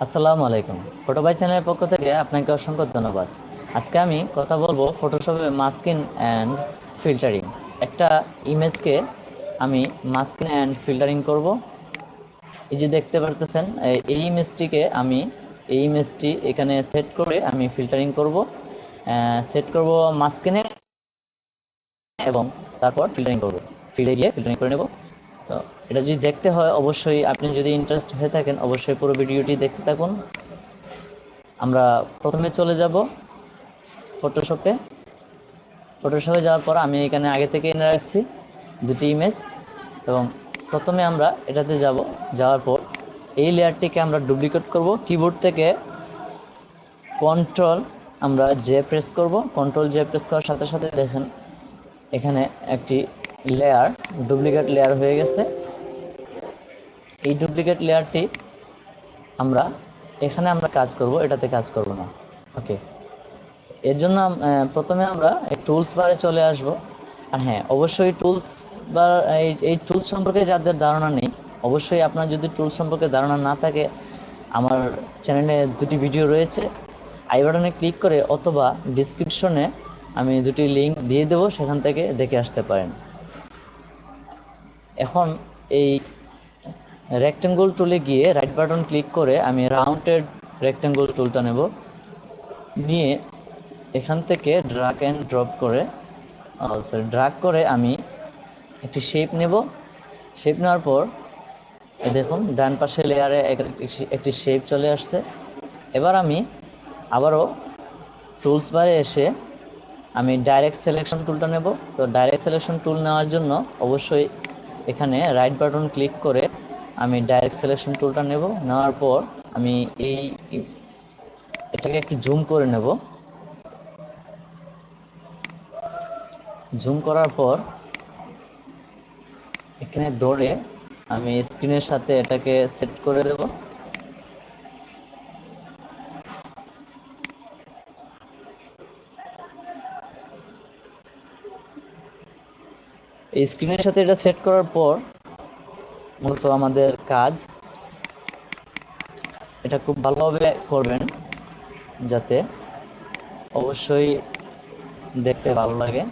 আসসালামু আলাইকুম। ফটোবাই চ্যানেলের পক্ষ থেকে আপনাকে অসংখ্য ধন্যবাদ। আজকে আমি কথা বলবো ফটোশপে মাস্কিং অ্যান্ড ফিল্টারিং। একটা ইমেজকে আমি মাস্কিং অ্যান্ড ফিল্টারিং করব। এই যে দেখতে পারতেছেন, এই ইমেজটি এখানে সেট করে আমি ফিল্টারিং করব, সেট করব মাস্কিনে, এবং তারপর ফিল্টারিং করব। ফিল্ডে গিয়ে ফিল্টারিং করে নেব। তো এটা যদি দেখতে হয়, অবশ্যই আপনি যদি ইন্টারেস্ট হয়ে থাকেন অবশ্যই পুরো ভিডিওটি দেখতে থাকুন। আমরা প্রথমে চলে যাব ফটোশপে। ফটোশপে যাওয়ার পর আমি এখানে আগে থেকে এনে রাখছি দুটি ইমেজ, এবং প্রথমে আমরা এটাতে যাব। যাওয়ার পর এই লেয়ারটিকে আমরা ডুপ্লিকেট করব। কিবোর্ড থেকে কন্ট্রোল আমরা জে প্রেস করব। কন্ট্রোল জে প্রেস করার সাথে সাথে দেখেন এখানে একটি লেয়ার, ডুপ্লিকেট লেয়ার হয়ে গেছে। এই ডুপ্লিকেট লেয়ারটি আমরা এখানে কাজ করব, এটাতে কাজ করব না। ওকে, এর জন্য প্রথমে আমরা টুলস বারে চলে আসব। আর হ্যাঁ, অবশ্যই টুলস বার, এই টুলস সম্পর্কে যাদের ধারণা নেই, অবশ্যই আপনার যদি টুলস সম্পর্কে ধারণা না থাকে, আমার চ্যানেলে দুটি ভিডিও রয়েছে, আই বাটনে ক্লিক করে অথবা ডিসক্রিপশনে আমি দুটি লিঙ্ক দিয়ে দেবো, সেখান থেকে দেখে আসতে পারেন। এখন এই রেক্টেঙ্গল টুলে গিয়ে রাইট বাটন ক্লিক করে আমি রাউন্ডেড রেক্টেঙ্গল টুলটা নেব, নিয়ে এখান থেকে ড্রাগ অ্যান্ড ড্রপ করে ড্রাগ করে আমি একটি শেপ নেব। শেপ নেওয়ার পর দেখুন ডান পাশে লেয়ারে একটি শেপ চলে আসছে। এবার আমি আবারও টুলস বারে এসে আমি ডাইরেক্ট সিলেকশন টুলটা নেব। তো ডাইরেক্ট সিলেকশন টুল নেওয়ার জন্য অবশ্যই এখানে রাইট বাটন ক্লিক করে আমি ডাইরেক্ট সিলেকশন টুলটা নেব। নেওয়ার পর আমি এটাকে একটু জুম করে নেব। জুম করার পর এখানে ধরে আমি স্ক্রিনের সাথে এটাকে সেট করে দেব। এই স্ক্রিনের সাথে এটা সেট করার পর মূলত আমাদের কাজ, এটা খুব ভালোভাবে করবেন যাতে অবশ্যই দেখতে ভালো লাগে।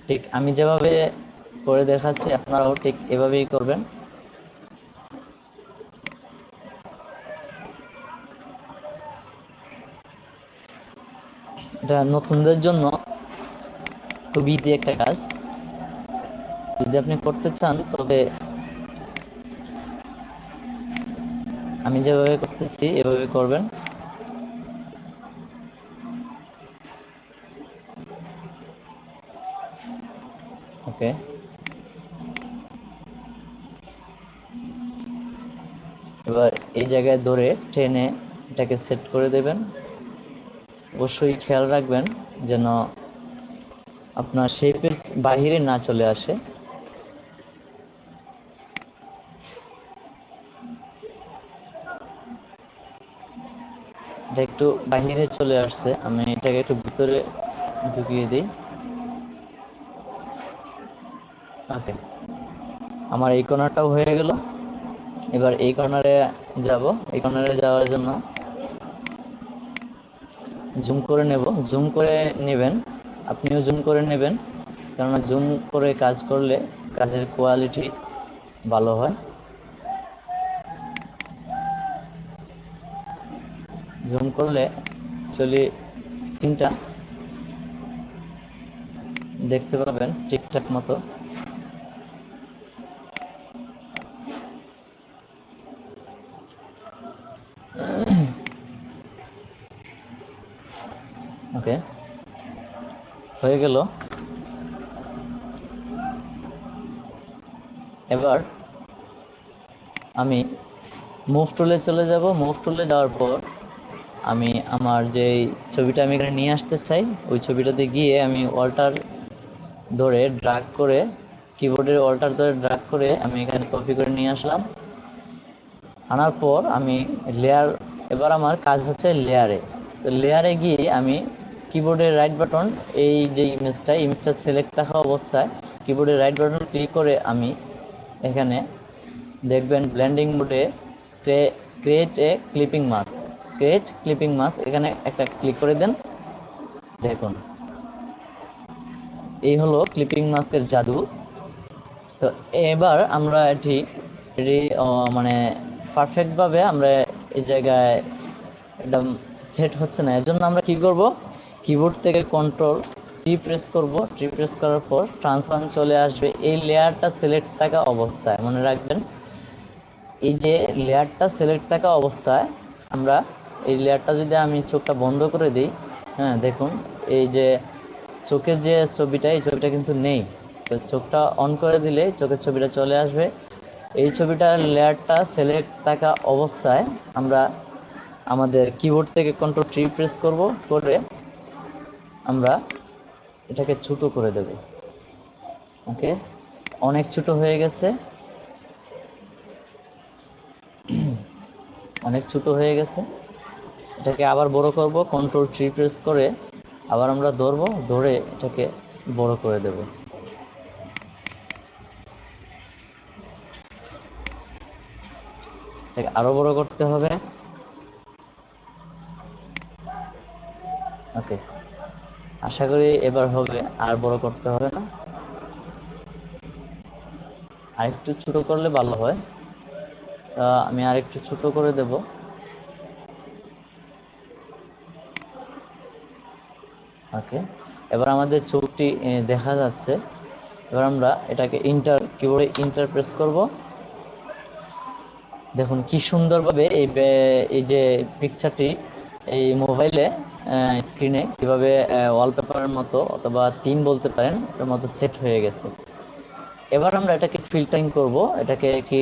ঠিক আমি যেভাবে করে দেখাচ্ছি আপনারাও ঠিক এভাবেই করবেন। এটা নতুনদের জন্য খুব ইজি একটা কাজ। যদি আপনি করতে চান তবে আমি যেভাবে করতেছি এভাবে করবেন। ওকে, এবার এই জায়গায় ধরে টেনে এটাকে সেট করে দেবেন। অবশ্যই খেয়াল রাখবেন যেন আপনার শেপের বাহিরে না চলে আসে। এটা একটু বাহিরে চলে আসছে, আমি এটাকে একটু ভিতরে ঢুকিয়ে দিই। ওকে, আমার এই কর্নারটাও হয়ে গেল। এবার এই কর্নারে যাব। এই কর্নারে যাওয়ার জন্য জুম করে নেব। জুম করে নেবেন, আপনিও জুম করে নেবেন, কেননা জুম করে কাজ করলে কাজের কোয়ালিটি ভালো হয়। জুম করলে চলি স্ক্রিনটা দেখতে পাবেন ঠিকঠাক মতো। ওকে, হয়ে গেল। এবার আমি মুভ টুলে চলে যাব। মুভ টুলে যাওয়ার পর আমি আমার যেই ছবিটা আমি এখানে নিয়ে আসতে চাই, ওই ছবিটাতে গিয়ে আমি অল্টার ধরে ড্রাগ করে, কিবোর্ডের অল্টার ধরে ড্রাগ করে আমি এখানে কপি করে নিয়ে আসলাম। আনার পর আমি লেয়ার, এবার আমার কাজ হচ্ছে লেয়ারে। তো লেয়ারে গিয়ে আমি কিবোর্ডের রাইট বাটন, এই যে ইমেজটা সিলেক্ট থাকা অবস্থায় কিবোর্ডের রাইট বাটন ক্লিক করে আমি এখানে দেখবেন ব্লেন্ডিং মোডে create a clipping mask, create clipping mask এখানে একটা ক্লিক করে দেন। দেখুন এই হলো ক্লিপিং মাস্কের জাদু। তো এবার আমরা এটি মানে পারফেক্ট ভাবে আমরা এই জায়গায় একদম সেট হচ্ছে না, এর জন্য আমরা কি করব, কিবোর্ড থেকে কন্ট্রোল টি প্রেস করব। টি প্রেস করার পর ট্রান্সফর্ম চলে আসবে এই লেয়ারটা সিলেক্ট থাকা অবস্থায়। মনে রাখবেন এই যে লেয়ারটা সিলেক্ট থাকা অবস্থায় আমরা এই লেয়ারটা যদি আমি চোখটা বন্ধ করে দিই, হ্যাঁ দেখুন এই যে চোখের যে ছবিটা, এই ছবিটা কিন্তু নেই। তো চোখটা অন করে দিলে চোখের ছবিটা চলে আসবে। এই ছবিটার লেয়ারটা সিলেক্ট থাকা অবস্থায় আমরা আমাদের কিবোর্ড থেকে কন্ট্রোল টি প্রেস করব, করে আমরা এটাকে ছোট করে দেব। ওকে, অনেক ছোট হয়ে গেছে, অনেক ছোট হয়ে গেছে। এটাকে আবার বড় করব, কন্ট্রোল টি প্রেস করে আবার আমরা ধরবো, ধরে এটাকে বড় করে দেব। এটাকে আরো বড় করতে হবে। ওকে, আশা করি এবার হবে, আর বড় করতে হবে না। আরেকটু ছোট করলে ভালো হয়, আমি আরেকটু ছোট করে দেব। ওকে, এবার আমাদের চোখটি দেখা যাচ্ছে। এবার আমরা এটাকে কিবোর্ডে ইন্টার প্রেস করব। দেখুন কি সুন্দরভাবে এই যে পিকচারটি এই মোবাইলে স্ক্রিনে কিভাবে ওয়ালপেপারের মতো অথবা থিম বলতে পারেন এর মতো সেট হয়ে গেছে। এবার আমরা এটাকে ফিল্টারিং করব, এটাকে কি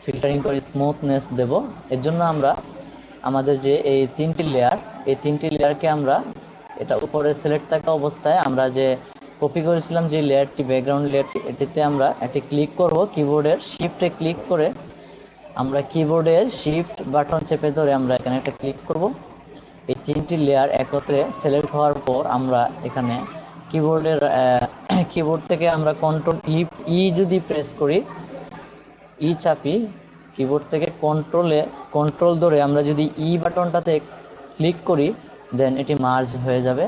ফিল্টারিং করে স্মুথনেস দেব। এর জন্য আমরা আমাদের যে এই তিনটি লেয়ার, এই তিনটি লেয়ারকে আমরা এটা উপরে সিলেক্ট থাকা অবস্থায় আমরা যে কপি করেছিলাম যে লেয়ারটি, ব্যাকগ্রাউন্ড লেয়ারটি, এটিতে আমরা এটি ক্লিক করব। কিবোর্ডের শিফটে ক্লিক করে আমরা কিবোর্ডের শিফট বাটন চেপে ধরে আমরা এখানে একটা ক্লিক করব। এই তিনটি লেয়ার একত্রে সিলেক্ট হওয়ার পর আমরা এখানে কিবোর্ডের কিবোর্ড থেকে আমরা ই যদি প্রেস করি, ই চাপি, কিবোর্ড থেকে কন্ট্রোল ধরে আমরা যদি ই বাটনটাতে ক্লিক করি, দেন এটি মার্জ হয়ে যাবে।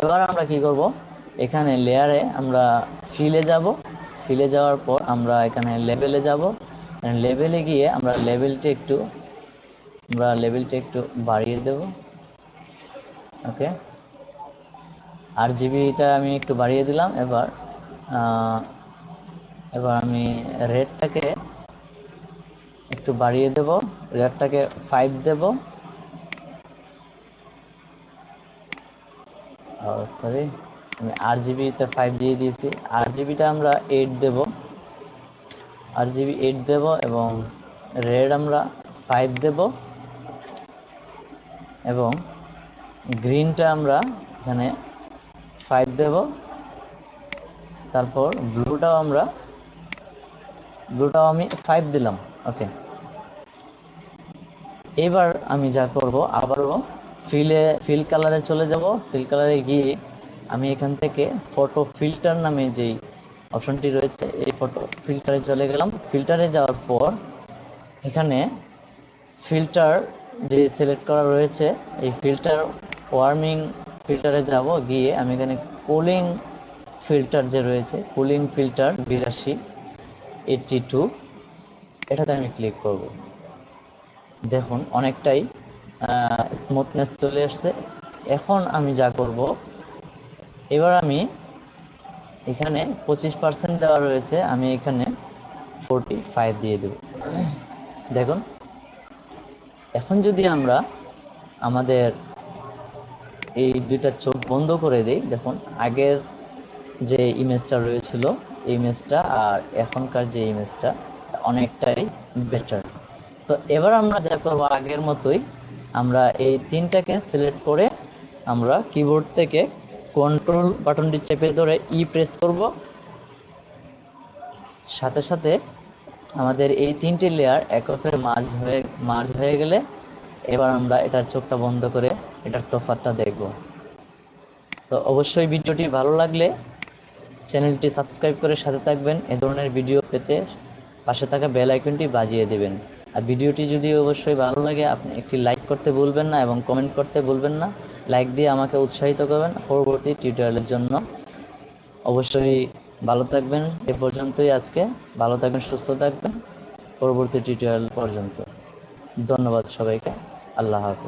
এবার আমরা কি করব, এখানে লেয়ারে আমরা ফিলে যাব। ফিলে যাওয়ার পর আমরা এখানে লেভেলে যাব। লেভেলে গিয়ে আমরা লেভেলটা একটু বাড়িয়ে দেব। ওকে, RGBটা আমি একটু বাড়িয়ে দিলাম। এবার আমি রেডটাকে একটু বাড়িয়ে দেব, রেডটাকে 5 দেব। সরি, আমি RGBতে 5 দিয়ে দিয়েছি। RGBটা আমরা 8 দেব, RGB 8 দেব এবং রেড আমরা 5 দেব এবং গ্রিনটা আমরা এখানে 5 দেব। তারপর ব্লুটাও আমি 5 দিলাম। ওকে, এবার আমি যা করব, আবারও ফিল কালারে চলে যাব। ফিল কালারে গিয়ে আমি এখান থেকে ফটো ফিল্টার নামে যেই অপশনটি রয়েছে এই ফটো ফিল্টারে চলে গেলাম। ফিল্টারে যাওয়ার পর এখানে ফিল্টার যে সিলেক্ট করা রয়েছে এই ফিল্টার ওয়ার্মিং ফিল্টারে যাব। গিয়ে আমি এখানে কুলিং ফিল্টার যে রয়েছে, কুলিং ফিল্টার 82 এটাতে আমি ক্লিক করব। দেখুন অনেকটাই স্মুথনেস চলে আসছে। এখন আমি যা করব, এবার আমি এখানে 25% দেওয়া রয়েছে, আমি এখানে 45 দিয়ে দেব। দেখুন এখন যদি আমরা আমাদের এই দুইটা চোখ বন্ধ করে দিই, দেখুন আগের যে ইমেজটা রয়েছিল এই ইমেজটা আর এখনকার যে ইমেজটা অনেকটাই বেটার। তো এবার আমরা যা করবো আগের মতোই, আমরা এই তিনটাকে সিলেক্ট করে আমরা কিবোর্ড থেকে কন্ট্রোল বাটনটি চেপে ধরে ই প্রেস করব। সাথে সাথে আমাদের এই তিনটি লেয়ার একত্রে মার্জ হয়ে গেলে এবার আমরা এটার চোখটা বন্ধ করে এটার তফাৎটা দেখব। তো অবশ্যই ভিডিওটি ভালো লাগলে চ্যানেলটি সাবস্ক্রাইব করে সাথে থাকবেন এ ধরনের ভিডিও পেতে। পাশে থাকা বেল আইকনটি বাজিয়ে দিবেন। আর ভিডিওটি যদি অবশ্যই ভালো লাগে আপনি একটি লাইক করতে ভুলবেন না এবং কমেন্ট করতে ভুলবেন না। লাইক দিয়ে আমাকে উৎসাহিত করবেন পরবর্তী টিউটোরিয়ালের জন্য। অবশ্যই ভালো থাকবেন। এ পর্যন্তই আজকে। ভালো থাকবেন, সুস্থ থাকবেন পরবর্তী টিউটোরিয়াল পর্যন্ত। ধন্যবাদ সবাইকে। আল্লাহ হাফেজ।